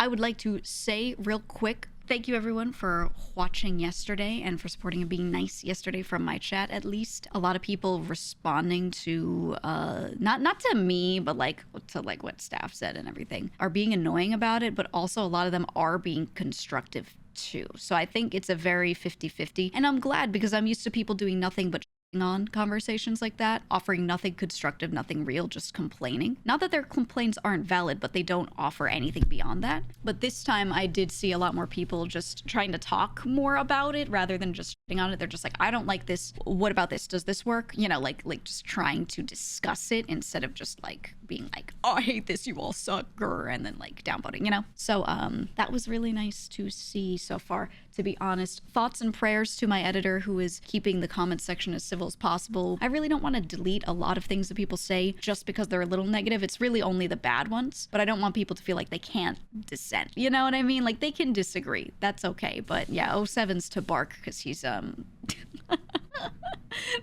I would like to say real quick, thank you everyone for watching yesterday and for supporting and being nice yesterday from my chat, at least. A lot of people responding to, not to me, but to what staff said and everything, are being annoying about it, but also a lot of them are being constructive too. So I think it's a very 50-50, and I'm glad because I'm used to people doing nothing but on conversations like that, offering nothing constructive, nothing real, just complaining. Not that their complaints aren't valid, but they don't offer anything beyond that. But this time I did see a lot more people just trying to talk more about it rather than just shitting on it. They're just like, I don't like this. What about this? Does this work? You know, like just trying to discuss it instead of just like being like, oh, I hate this, you all suck, and then like downvoting, you know? So that was really nice to see so far, to be honest. Thoughts and prayers to my editor who is keeping the comment section as civil as possible. I really don't want to delete a lot of things that people say just because they're a little negative. It's really only the bad ones, but I don't want people to feel like they can't dissent. You know what I mean? Like they can disagree. That's okay. But yeah, 07's to bark because he's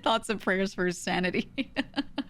thoughts and prayers for his sanity.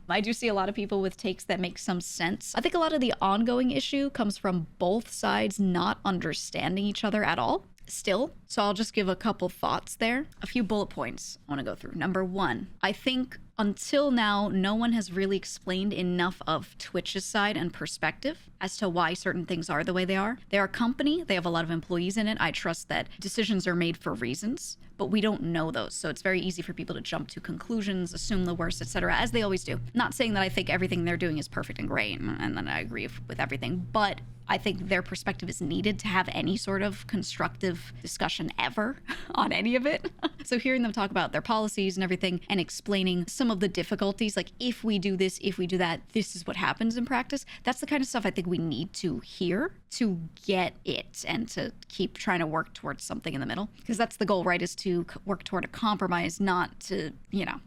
I do see a lot of people with takes that make some sense. I think a lot of the ongoing issue comes from both sides not understanding each other at all still. So I'll just give a couple thoughts there. A few bullet points I want to go through. Number one, I think until now, no one has really explained enough of Twitch's side and perspective as to why certain things are the way they are. They're a company. They have a lot of employees in it. I trust that decisions are made for reasons, but we don't know those. So it's very easy for people to jump to conclusions, assume the worst, etc., as they always do. Not saying that I think everything they're doing is perfect and great, and then I agree with everything, but I think their perspective is needed to have any sort of constructive discussion ever on any of it. So hearing them talk about their policies and everything and explaining some of the difficulties, like if we do this, if we do that, this is what happens in practice. That's the kind of stuff I think we need to hear to get it and to keep trying to work towards something in the middle. Because that's the goal, right? Is to work toward a compromise, not to, you know,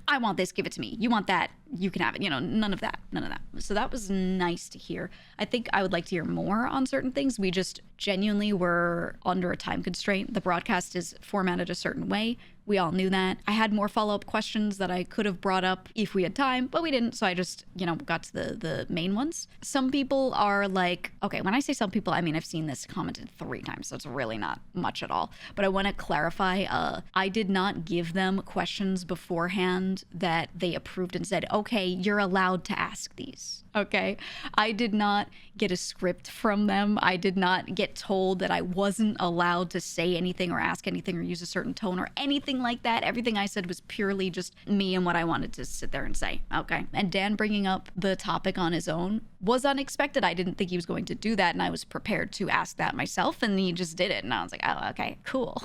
I want this, give it to me. You want that, you can have it. You know, none of that. So that was nice to hear. I think I would like to hear more on certain things. We just genuinely were under a time constraint. The broadcast is formatted a certain way. We all knew that. I had more follow-up questions that I could have brought up if we had time, but we didn't. So I just, you know, got to the main ones. Some people are like, okay, when I say some people, I mean, I've seen this commented 3 times, so it's really not much at all. But I want to clarify, I did not give them questions beforehand that they approved and said, okay, you're allowed to ask these. Okay, I did not get a script from them. I did not get told that I wasn't allowed to say anything or ask anything or use a certain tone or anything like that. Everything I said was purely just me and what I wanted to sit there and say. Okay, and Dan bringing up the topic on his own was unexpected. I didn't think he was going to do that, and I was prepared to ask that myself, and he just did it, and I was like, oh, okay, cool.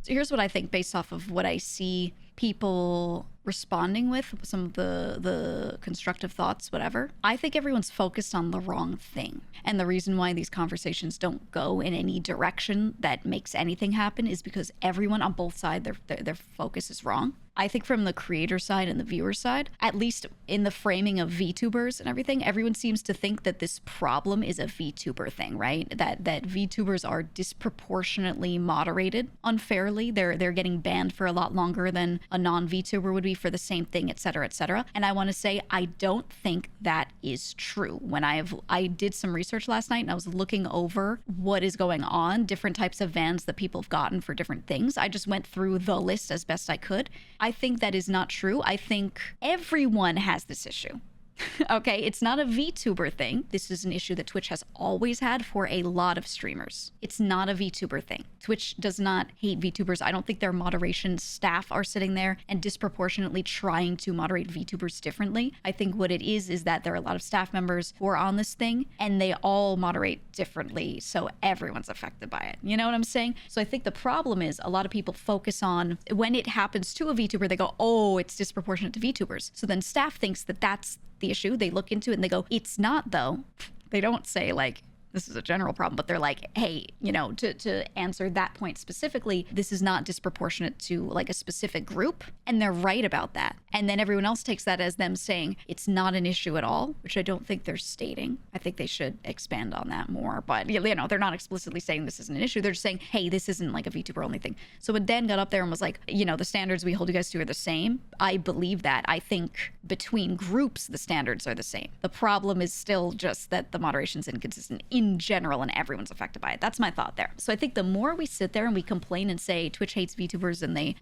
So here's what I think based off of what I see people responding with, some of the constructive thoughts, whatever. I think everyone's focused on the wrong thing. And the reason why these conversations don't go in any direction that makes anything happen is because everyone on both sides, their focus is wrong. I think from the creator side and the viewer side, at least in the framing of VTubers and everything, everyone seems to think that this problem is a VTuber thing, right? That VTubers are disproportionately moderated unfairly. They're getting banned for a lot longer than a non-VTuber would be for the same thing, etc., etc. And I want to say I don't think that is true. When I did some research last night and I was looking over what is going on, different types of bans that people have gotten for different things. I just went through the list as best I could. I think that is not true. I think everyone has this issue. Okay, it's not a VTuber thing. This is an issue that Twitch has always had for a lot of streamers. It's not a VTuber thing. Twitch does not hate VTubers. I don't think their moderation staff are sitting there and disproportionately trying to moderate VTubers differently. I think what it is that there are a lot of staff members who are on this thing and they all moderate differently, so everyone's affected by it. You know what I'm saying? So I think the problem is a lot of people focus on when it happens to a VTuber, they go, oh, it's disproportionate to VTubers. So then staff thinks that that's the issue. They look into it and they go, it's not though. They don't say like, this is a general problem, but they're like, hey, you know, to answer that point specifically, this is not disproportionate to like a specific group. And they're right about that. And then everyone else takes that as them saying it's not an issue at all, which I don't think they're stating. I think they should expand on that more. But, you know, they're not explicitly saying this isn't an issue. They're just saying, hey, this isn't like a VTuber only thing. So when Dan got up there and was like, you know, the standards we hold you guys to are the same, I believe that. I think between groups, the standards are the same. The problem is still just that the moderation's inconsistent in general, and everyone's affected by it. That's my thought there. So I think the more we sit there and we complain and say Twitch hates VTubers and they,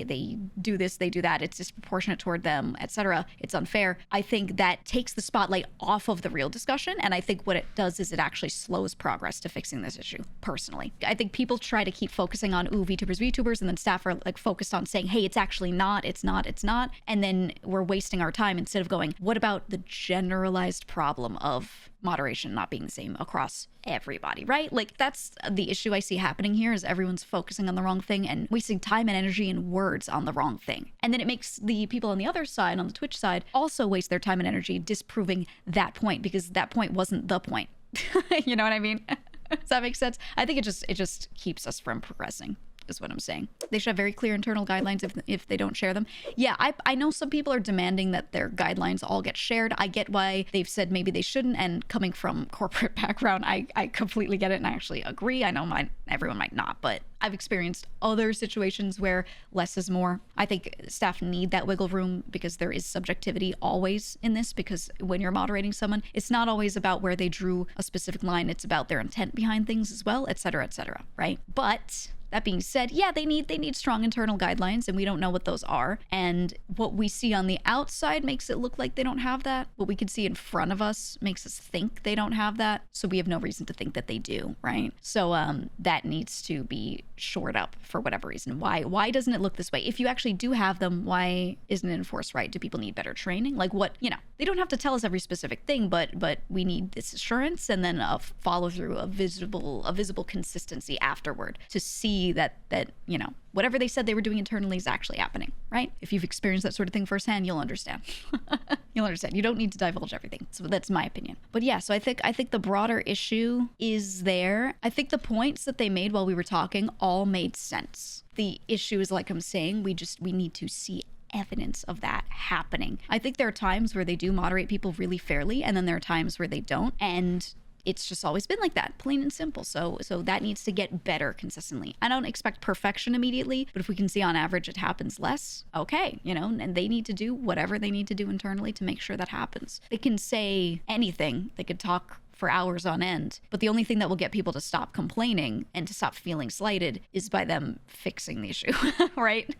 they do this, they do that, it's disproportionate toward them, etc., it's unfair, I think that takes the spotlight off of the real discussion. And I think what it does is it actually slows progress to fixing this issue, personally. I think people try to keep focusing on, ooh, VTubers, and then staff are like focused on saying, hey, it's actually not, it's not. And then we're wasting our time instead of going, what about the generalized problem of moderation not being the same across everybody, right? Like, that's the issue I see happening here, is everyone's focusing on the wrong thing and wasting time and energy and words on the wrong thing. And then it makes the people on the other side, on the Twitch side, also waste their time and energy disproving that point, because that point wasn't the point. You know what I mean? Does that make sense? I think it just keeps us from progressing, is what I'm saying. They should have very clear internal guidelines if they don't share them. Yeah, I know some people are demanding that their guidelines all get shared. I get why they've said maybe they shouldn't, and coming from corporate background, I completely get it and I actually agree. I know everyone might not, but I've experienced other situations where less is more. I think staff need that wiggle room because there is subjectivity always in this, because when you're moderating someone, it's not always about where they drew a specific line, it's about their intent behind things as well, etc., right? But that being said, yeah, they need strong internal guidelines, and we don't know what those are. And what we see on the outside makes it look like they don't have that. What we can see in front of us makes us think they don't have that. So we have no reason to think that they do, right? So that needs to be shored up for whatever reason. Why doesn't it look this way? If you actually do have them, why isn't it enforced right? Do people need better training? Like, what, they don't have to tell us every specific thing, but we need this assurance, and then a follow through, a visible consistency afterward to see that whatever they said they were doing internally is actually happening, right? If you've experienced that sort of thing firsthand, you'll understand. You'll understand. You don't need to divulge everything. So that's my opinion. But yeah, so I think the broader issue is there. I think the points that they made while we were talking all made sense. The issue is, like I'm saying, we need to see evidence of that happening. I think there are times where they do moderate people really fairly, and then there are times where they don't. And it's just always been like that, plain and simple. So that needs to get better consistently. I don't expect perfection immediately, but if we can see on average it happens less, okay, and they need to do whatever they need to do internally to make sure that happens. They can say anything. They could talk for hours on end, but the only thing that will get people to stop complaining and to stop feeling slighted is by them fixing the issue, right?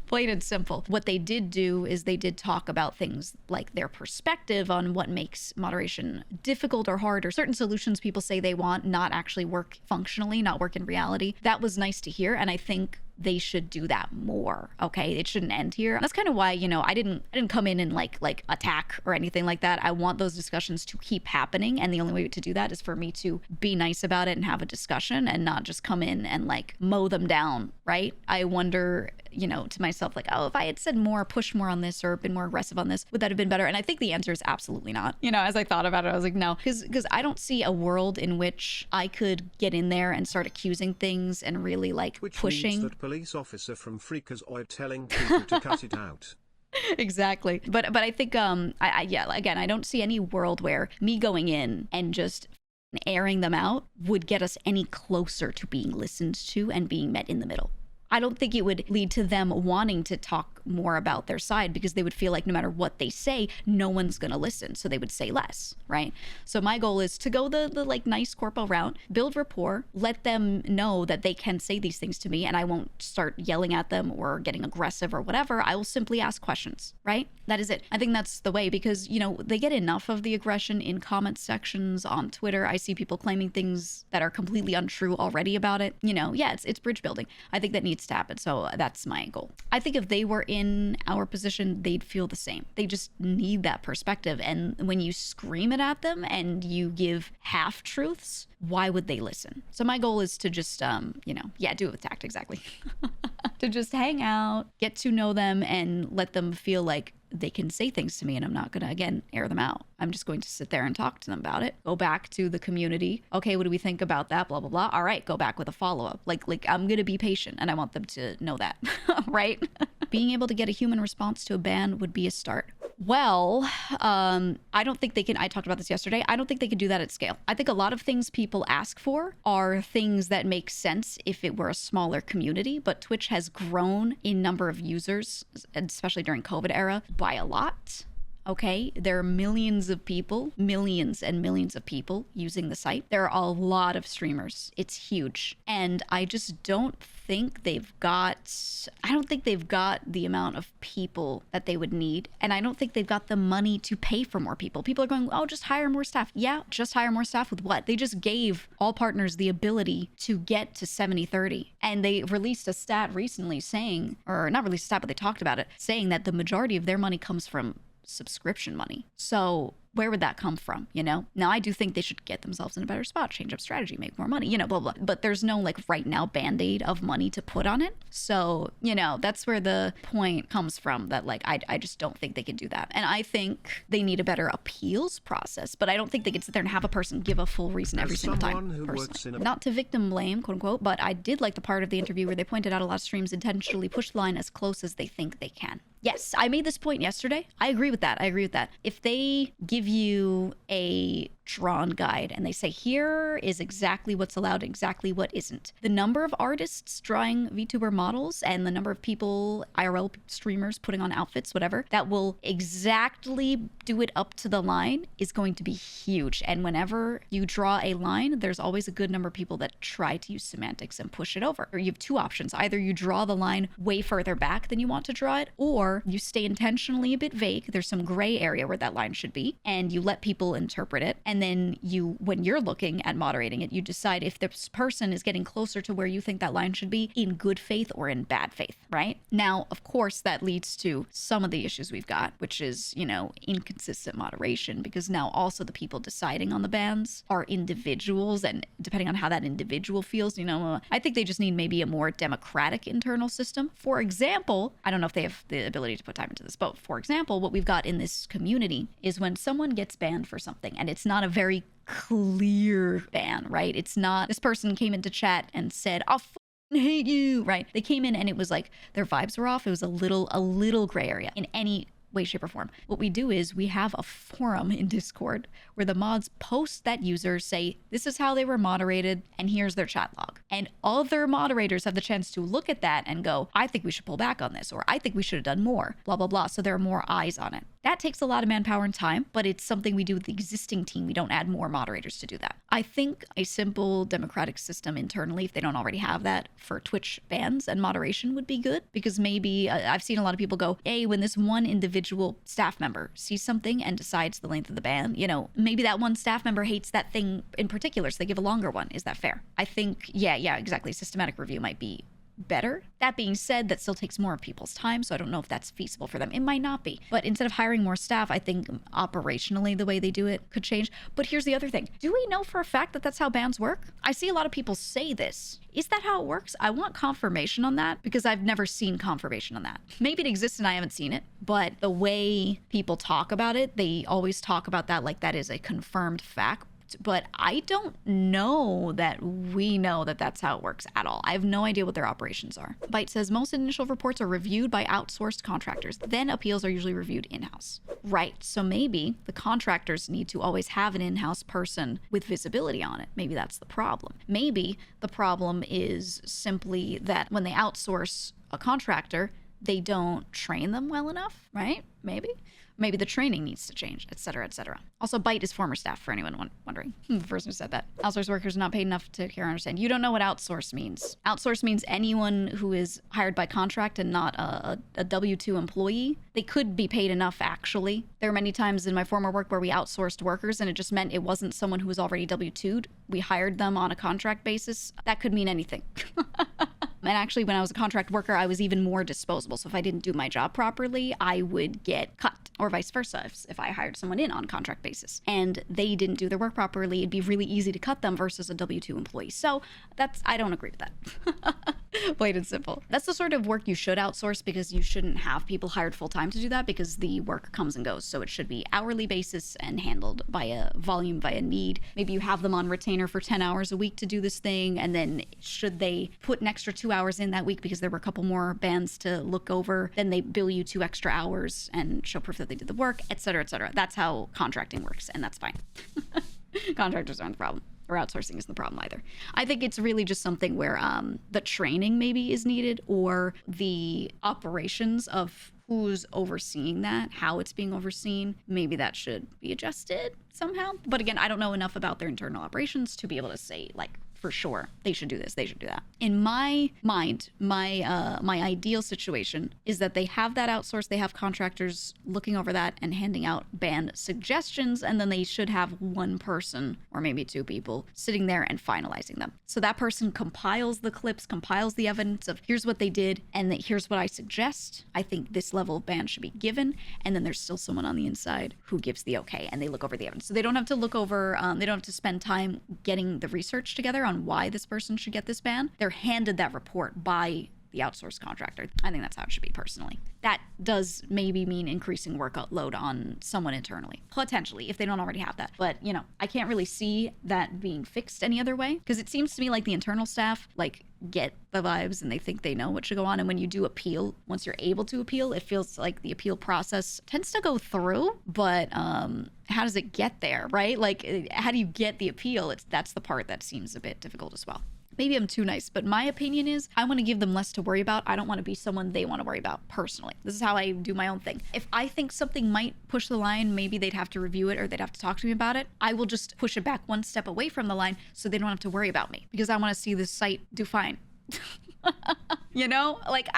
Plain and simple. What they did do is they did talk about things like their perspective on what makes moderation difficult or hard, or certain solutions people say they want not actually work functionally, not work in reality. That was nice to hear, and I think they should do that more. Okay, it shouldn't end here. That's kind of why, I didn't come in and like attack or anything like that. I want those discussions to keep happening, and the only way to do that is for me to be nice about it and have a discussion, and not just come in and like mow them down, right? I wonder, to myself, like, oh, if I had said more, pushed more on this, or been more aggressive on this, would that have been better? And I think the answer is absolutely not. As I thought about it, I was like, no, because I don't see a world in which I could get in there and start accusing things and really like which pushing. Means that police officer from Freakazoid telling people to cut it out. Exactly. But I think I don't see any world where me going in and just airing them out would get us any closer to being listened to and being met in the middle. I don't think it would lead to them wanting to talk more about their side, because they would feel like no matter what they say, no one's going to listen. So they would say less, right? So my goal is to go the like nice corpo route, build rapport, let them know that they can say these things to me, and I won't start yelling at them or getting aggressive or whatever. I will simply ask questions, right? That is it. I think that's the way, because, they get enough of the aggression in comment sections on Twitter. I see people claiming things that are completely untrue already about it. Yeah, it's bridge building. I think that needs to happen. So that's my goal. I think if they were in our position, they'd feel the same. They just need that perspective. And when you scream it at them and you give half truths, why would they listen? So my goal is to just, do it with tact, exactly. To just hang out, get to know them, and let them feel like they can say things to me, and I'm not going to, again, air them out. I'm just going to sit there and talk to them about it. Go back to the community. Okay, what do we think about that? Blah, blah, blah. All right, go back with a follow-up. Like I'm going to be patient, and I want them to know that, right? Being able to get a human response to a ban would be a start. Well, I don't think they can. I talked about this yesterday. I don't think they can do that at scale. I think a lot of things people ask for are things that make sense if it were a smaller community, but Twitch has grown in number of users, especially during COVID era, by a lot. okay? There are millions of people, millions and millions of people using the site. There are a lot of streamers. It's huge. And I just don't think they've got the amount of people that they would need. And I don't think they've got the money to pay for more people. People are going, oh, just hire more staff. Yeah, just hire more staff with what? They just gave all partners the ability to get to 70-30. And they released a stat recently saying, or not released a stat, but they talked about it, saying that the majority of their money comes from subscription money. So where would that come from, you know? Now, I do think they should get themselves in a better spot, change up strategy, make more money, you know, blah, blah. But there's no like right now band-aid of money to put on it. So, you know, that's where the point comes from that like, I just don't think they can do that. And I think they need a better appeals process, but I don't think they can sit there and have a person give a full reason every single time. Not to victim blame, quote unquote, but I did like the part of the interview where they pointed out a lot of streams intentionally push the line as close as they think they can. Yes, I made this point yesterday. I agree with that. If they give you a drawn guide and they say, here is exactly what's allowed, exactly what isn't. The number of artists drawing VTuber models and the number of people, IRL streamers putting on outfits, whatever, that will exactly do it up to the line is going to be huge. And whenever you draw a line, there's always a good number of people that try to use semantics and push it over. Or you have two options. Either you draw the line way further back than you want to draw it, or you stay intentionally a bit vague. There's some gray area where that line should be, and you let people interpret it. And then you, when you're looking at moderating it, you decide if this person is getting closer to where you think that line should be in good faith or in bad faith, right? Now, of course, that leads to some of the issues we've got, which is, you know, inconsistent moderation, because now also the people deciding on the bans are individuals, and depending on how that individual feels, you know, I think they just need maybe a more democratic internal system. For example, I don't know if they have the ability to put time into this, but for example, what we've got in this community is when someone gets banned for something, and it's not a very clear ban, right? It's not, this person came into chat and said, I'll hate you, right? They came in and it was like their vibes were off. It was a little gray area in any way, shape, or form. What we do is we have a forum in Discord where the mods post that user, say, this is how they were moderated, and here's their chat log. And other moderators have the chance to look at that and go, I think we should pull back on this, or I think we should have done more, blah, blah, blah. So there are more eyes on it. That takes a lot of manpower and time, but it's something we do with the existing team. We don't add more moderators to do that. I think a simple democratic system internally, if they don't already have that, for Twitch bans and moderation would be good, because maybe I've seen a lot of people go, hey, when this one individual staff member sees something and decides the length of the ban, you know, maybe that one staff member hates that thing in particular, so they give a longer one. Is that fair? I think, yeah, exactly. Systematic review might be better. That being said, that still takes more of people's time, so I don't know if that's feasible for them. It might not be. But instead of hiring more staff, I think operationally the way they do it could change. But here's the other thing. Do we know for a fact that that's how bans work? I see a lot of people say this. Is that how it works? I want confirmation on that, because I've never seen confirmation on that. Maybe it exists and I haven't seen it, but the way people talk about it, they always talk about that like that is a confirmed fact. But I don't know that we know that that's how it works at all. I have no idea what their operations are. Byte says most initial reports are reviewed by outsourced contractors. Then appeals are usually reviewed in-house. Right. So maybe the contractors need to always have an in-house person with visibility on it. Maybe that's the problem. Maybe the problem is simply that when they outsource a contractor, they don't train them well enough, right? Maybe the training needs to change, et cetera, et cetera. Also, Byte is former staff, for anyone wondering. The person who said that. Outsourced workers not paid enough to care and understand. You don't know what outsource means. Outsource means anyone who is hired by contract and not a W-2 employee. They could be paid enough, actually. There were many times in my former work where we outsourced workers, and it just meant it wasn't someone who was already W-2'd. We hired them on a contract basis. That could mean anything. And actually, when I was a contract worker, I was even more disposable. So if I didn't do my job properly, I would get cut, or vice versa. If I hired someone in on contract basis and they didn't do their work properly, it'd be really easy to cut them versus a W-2 employee. So I don't agree with that. Plain and simple. That's the sort of work you should outsource, because you shouldn't have people hired full time to do that, because the work comes and goes. So it should be hourly basis and handled by a volume, by a need. Maybe you have them on retainer for 10 hours a week to do this thing, and then should they put an extra 2 hours in that week because there were a couple more bands to look over, then they bill you 2 extra hours and show proof that they did the work, et cetera, et cetera. That's how contracting works, and that's fine. Contractors aren't the problem, or outsourcing isn't the problem either. I think it's really just something where the training maybe is needed, or the operations of who's overseeing that, how it's being overseen. Maybe that should be adjusted somehow. But again, I don't know enough about their internal operations to be able to say, like, for sure they should do this, they should do that. In my mind, my ideal situation is that they have that outsourced, they have contractors looking over that and handing out ban suggestions, and then they should have one person or maybe two people sitting there and finalizing them. So that person compiles the clips, compiles the evidence of here's what they did, and that here's what I suggest. I think this level of ban should be given, and then there's still someone on the inside who gives the okay, and they look over the evidence. So they don't have to look over, they don't have to spend time getting the research together on why this person should get this ban. They're handed that report by the outsourced contractor. I think that's how it should be personally. That does maybe mean increasing workload on someone internally, potentially, if they don't already have that. But, you know, I can't really see that being fixed any other way, because it seems to me like the internal staff, like, get the vibes and they think they know what should go on. And when you do appeal, once you're able to appeal, it feels like the appeal process tends to go through, but how does it get there, right? Like, how do you get the appeal? That's the part that seems a bit difficult as well. Maybe I'm too nice, but my opinion is I want to give them less to worry about. I don't want to be someone they want to worry about personally. This is how I do my own thing. If I think something might push the line, maybe they'd have to review it or they'd have to talk to me about it, I will just push it back one step away from the line so they don't have to worry about me, because I want to see this site do fine. You know, like,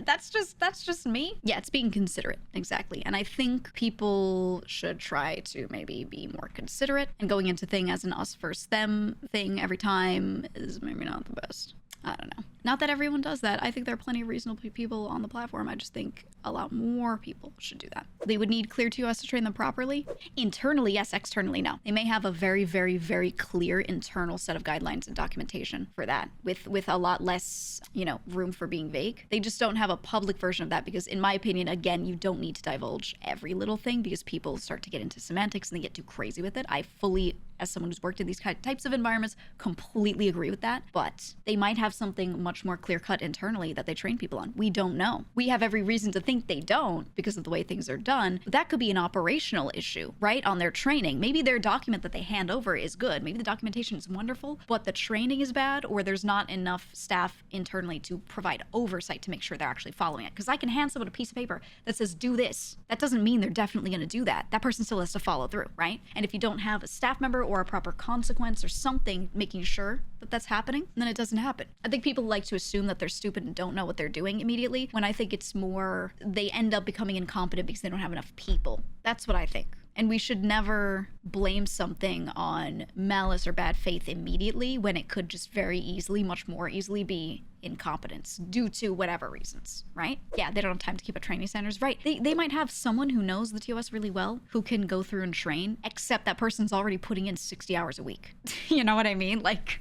that's just me. Yeah, it's being considerate. Exactly. And I think people should try to maybe be more considerate, and going into thing as an us versus them thing every time is maybe not the best. I don't know. Not that everyone does that. I think there are plenty of reasonable people on the platform. I just think a lot more people should do that. They would need clear TOS to train them properly. Internally, yes. Externally, no. They may have a very, very, very clear internal set of guidelines and documentation for that, with a lot less, you know, room for being vague. They just don't have a public version of that because, in my opinion, again, you don't need to divulge every little thing because people start to get into semantics and they get too crazy with it. I fully, as someone who's worked in these types of environments, completely agree with that. But they might have something much more clear-cut internally that they train people on. We don't know. We have every reason to think they don't because of the way things are done. But that could be an operational issue, right? On their training. Maybe their document that they hand over is good. Maybe the documentation is wonderful, but the training is bad, or there's not enough staff internally to provide oversight to make sure they're actually following it. Because I can hand someone a piece of paper that says, do this. That doesn't mean they're definitely going to do that. That person still has to follow through, right? And if you don't have a staff member or a proper consequence or something making sure that that's happening, then it doesn't happen. I think people like to assume that they're stupid and don't know what they're doing immediately, when I think it's more they end up becoming incompetent because they don't have enough people. That's what I think. And we should never blame something on malice or bad faith immediately when it could just very easily, much more easily, be incompetence due to whatever reasons, right? Yeah, they don't have time to keep up training centers, right? They might have someone who knows the TOS really well who can go through and train, except that person's already putting in 60 hours a week. You know what I mean? Like,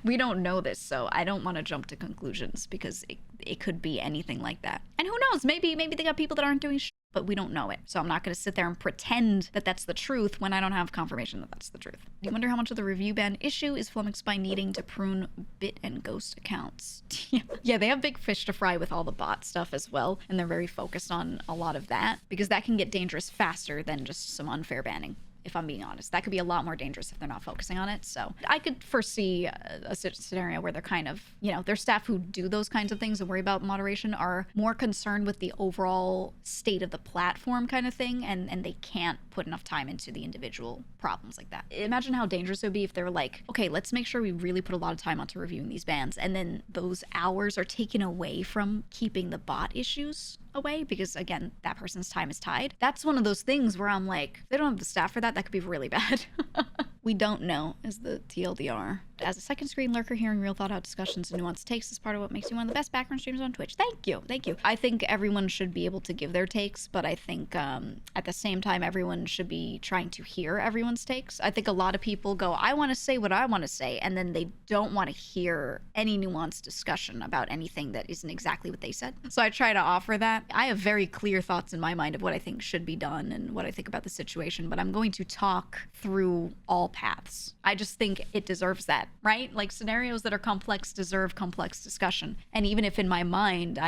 we don't know this, so I don't want to jump to conclusions because it could be anything like that. And who knows? Maybe they got people that aren't doing but we don't know it. So I'm not going to sit there and pretend that that's the truth when I don't have confirmation that that's the truth. Do you wonder how much of the review ban issue is flummoxed by needing to prune bit and ghost accounts? Yeah, they have big fish to fry with all the bot stuff as well, and they're very focused on a lot of that because that can get dangerous faster than just some unfair banning. If I'm being honest, that could be a lot more dangerous if they're not focusing on it. So I could foresee a scenario where they're kind of, you know, their staff who do those kinds of things and worry about moderation are more concerned with the overall state of the platform kind of thing, and they can't put enough time into the individual problems like that. Imagine how dangerous it would be if they were like, okay, let's make sure we really put a lot of time onto reviewing these bans, and then those hours are taken away from keeping the bot issues away because, again, that person's time is tied. That's one of those things where I'm like, if they don't have the staff for that, that could be really bad. We don't know is the TLDR. As a second screen lurker, hearing real thought out discussions and nuanced takes is part of what makes you one of the best background streamers on Twitch. Thank you. Thank you. I think everyone should be able to give their takes, but I think at the same time, everyone should be trying to hear everyone's takes. I think a lot of people go, I want to say what I want to say, and then they don't want to hear any nuanced discussion about anything that isn't exactly what they said. So I try to offer that. I have very clear thoughts in my mind of what I think should be done and what I think about the situation, but I'm going to talk through all paths. I just think it deserves that, right? Like, scenarios that are complex deserve complex discussion. And even if in my mind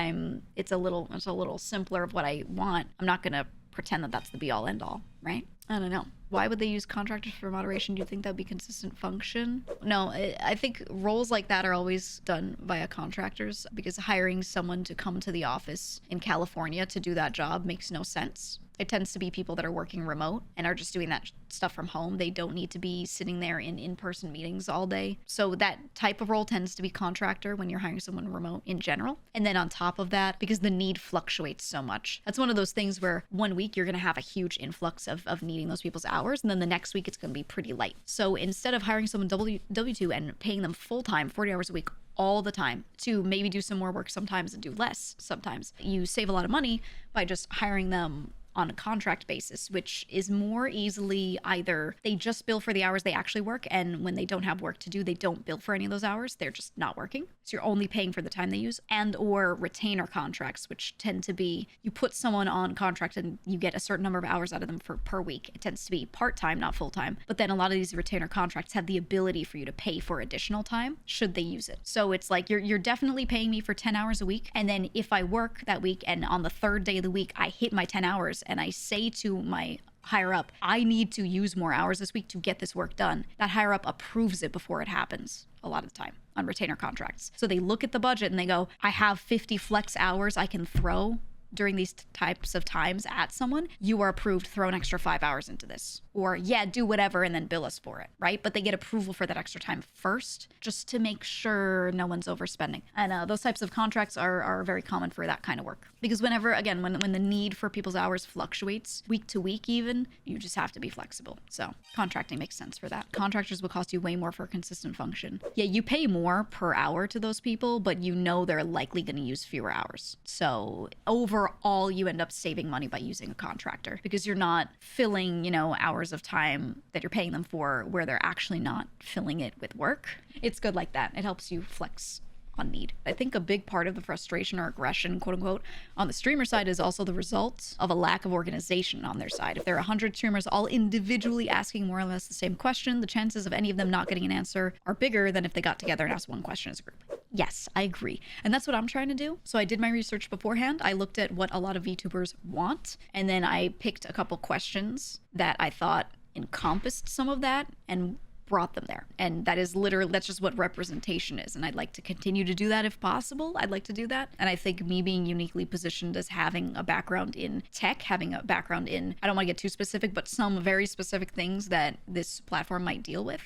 it's a little simpler of what I want, I'm not going to pretend that that's the be all end all, right? I don't know. Why would they use contractors for moderation? Do you think that would be consistent function? No, I think roles like that are always done via contractors because hiring someone to come to the office in California to do that job makes no sense. It tends to be people that are working remote and are just doing that stuff from home. They don't need to be sitting there in in-person meetings all day. So that type of role tends to be contractor when you're hiring someone remote in general. And then on top of that, because the need fluctuates so much, that's one of those things where one week you're going to have a huge influx of needing those people's hours. And then the next week it's going to be pretty light. So instead of hiring someone W2 and paying them full-time, 40 hours a week, all the time to maybe do some more work sometimes and do less sometimes, you save a lot of money by just hiring them on a contract basis, which is more easily either they just bill for the hours they actually work, and when they don't have work to do, they don't bill for any of those hours. They're just not working. So you're only paying for the time they use, and or retainer contracts, which tend to be you put someone on contract and you get a certain number of hours out of them per week. It tends to be part-time, not full-time. But then a lot of these retainer contracts have the ability for you to pay for additional time should they use it. So it's like you're definitely paying me for 10 hours a week. And then if I work that week and on the third day of the week, I hit my 10 hours and I say to my higher up, I need to use more hours this week to get this work done. That higher up approves it before it happens a lot of the time on retainer contracts. So they look at the budget and they go, I have 50 flex hours I can throw during these types of times at someone. You are approved, throw an extra 5 hours into this. Or yeah, do whatever and then bill us for it, right? But they get approval for that extra time first, just to make sure no one's overspending. And those types of contracts are very common for that kind of work. Because whenever, again, when the need for people's hours fluctuates, week to week even, you just have to be flexible. So contracting makes sense for that. Contractors will cost you way more for a consistent function. Yeah, you pay more per hour to those people, but you know they're likely going to use fewer hours. So overall, you end up saving money by using a contractor because you're not filling, hours of time that you're paying them for where they're actually not filling it with work. It's good like that. It helps you flex on need. I think a big part of the frustration or aggression, quote unquote, on the streamer side is also the result of a lack of organization on their side. If there are 100 streamers all individually asking more or less the same question, the chances of any of them not getting an answer are bigger than if they got together and asked one question as a group. Yes, I agree. And that's what I'm trying to do. So I did my research beforehand. I looked at what a lot of VTubers want, and then I picked a couple questions that I thought encompassed some of that and brought them there. And that's just what representation is. And I'd like to continue to do that if possible. I'd like to do that. And I think me being uniquely positioned as having a background in tech, having a background in, I don't want to get too specific, but some very specific things that this platform might deal with,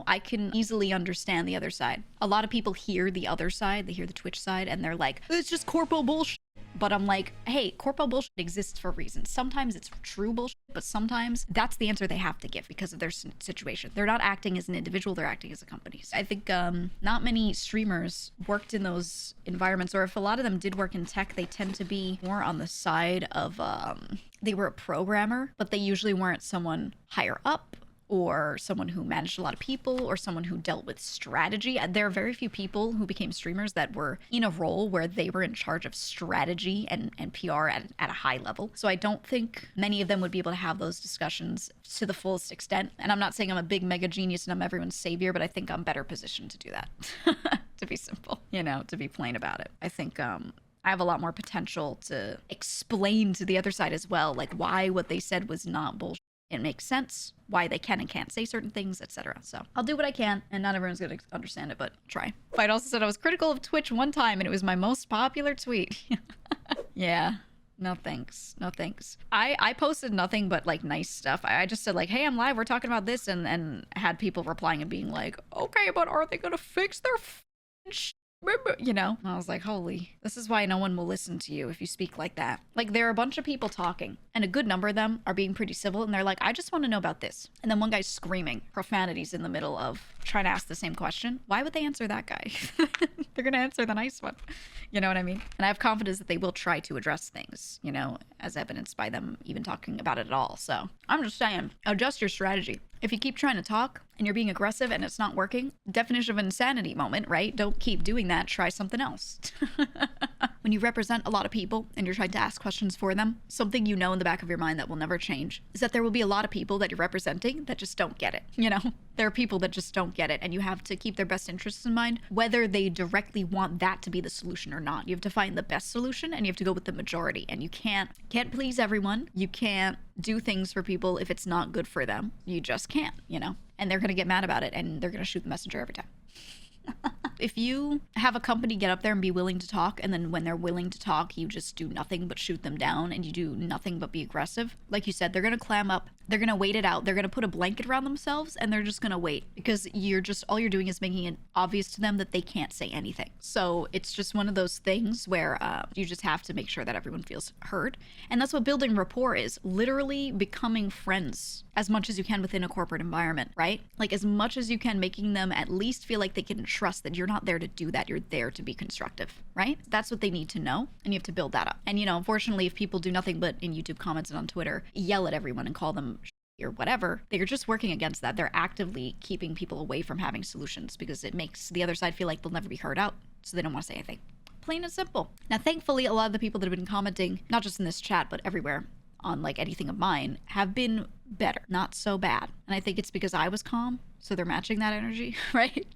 I can easily understand the other side. A lot of people hear the other side, they hear the Twitch side, and they're like, it's just corpo bullshit. But I'm like, hey, corpo bullshit exists for a reason. Sometimes it's true bullshit, but sometimes that's the answer they have to give because of their situation. They're not acting as an individual, they're acting as a company. So I think not many streamers worked in those environments, or if a lot of them did work in tech, they tend to be more on the side of, they were a programmer, but they usually weren't someone higher up, or someone who managed a lot of people, or someone who dealt with strategy. There are very few people who became streamers that were in a role where they were in charge of strategy and PR at a high level. So I don't think many of them would be able to have those discussions to the fullest extent. And I'm not saying I'm a big mega genius and I'm everyone's savior, but I think I'm better positioned to do that. To be simple, to be plain about it. I think I have a lot more potential to explain to the other side as well, like why what they said was not bullshit. It makes sense, why they can and can't say certain things, etc. So I'll do what I can, and not everyone's going to understand it, but try. Fight also said I was critical of Twitch one time, and it was my most popular tweet. Yeah. No thanks. No thanks. I posted nothing but like nice stuff. I just said like, hey, I'm live. We're talking about this, and had people replying and being like, okay, but are they going to fix their I was like, holy, this is why no one will listen to you if you speak like that. Like, there are a bunch of people talking, and a good number of them are being pretty civil, and they're like, I just want to know about this. And then one guy's screaming profanities in the middle of trying to ask the same question. Why would they answer that guy? They're going to answer the nice one. You know what I mean? And I have confidence that they will try to address things, as evidenced by them even talking about it at all. So I'm just saying, adjust your strategy. If you keep trying to talk and you're being aggressive and it's not working, definition of insanity moment, right? Don't keep doing that. Try something else. when you represent a lot of people and you're trying to ask questions for them, something you know in the back of your mind that will never change is that there will be a lot of people that you're representing that just don't get it, you know? There are people that just don't get it, and you have to keep their best interests in mind, whether they directly want that to be the solution or not. You have to find the best solution, and you have to go with the majority, and you can't please everyone. You can't do things for people if it's not good for them. You just can't, you know? And they're gonna get mad about it, and they're gonna shoot the messenger every time. If you have a company get up there and be willing to talk, and then when they're willing to talk, you just do nothing but shoot them down, and you do nothing but be aggressive, like you said, they're gonna clam up, they're gonna wait it out, they're gonna put a blanket around themselves, and they're just gonna wait, because all you're doing is making it obvious to them that they can't say anything. So it's just one of those things where you just have to make sure that everyone feels heard. And that's what building rapport is, literally becoming friends as much as you can within a corporate environment, right? Like as much as you can, making them at least feel like they can trust that you're not there to do that, you're there to be constructive, right? That's what they need to know, and you have to build that up. And you know, unfortunately, if people do nothing but in YouTube comments and on Twitter yell at everyone and call them or whatever, they're just working against that. They're actively keeping people away from having solutions, because it makes the other side feel like they'll never be heard out, so they don't want to say anything. Plain and simple. Now, thankfully, a lot of the people that have been commenting, not just in this chat, but everywhere on like anything of mine, have been better, not so bad. And I think it's because I was calm, so they're matching that energy, right?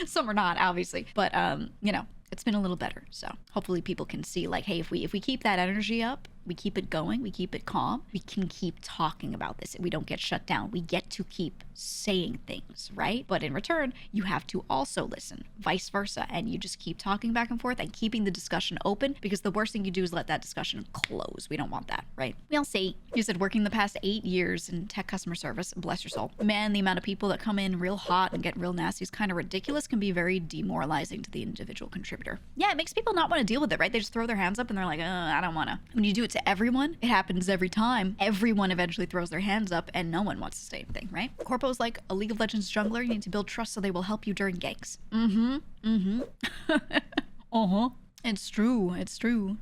Some are not, obviously, but you know, it's been a little better. So hopefully people can see like, hey, if we keep that energy up, we keep it going, we keep it calm, we can keep talking about this. We don't get shut down. We get to keep saying things, right? But in return, you have to also listen, vice versa. And you just keep talking back and forth and keeping the discussion open, because the worst thing you do is let that discussion close. We don't want that, right? We'll see. You said working the past 8 years in tech customer service, bless your soul. Man, the amount of people that come in real hot and get real nasty is kind of ridiculous, can be very demoralizing to the individual contributor. Yeah, it makes people not want to deal with it, right? They just throw their hands up and they're like, I don't want to. When you do it to everyone, it happens every time. Everyone eventually throws their hands up and no one wants to say anything, right? Corpo's like a League of Legends jungler. You need to build trust so they will help you during ganks. Uh-huh. It's true. It's true.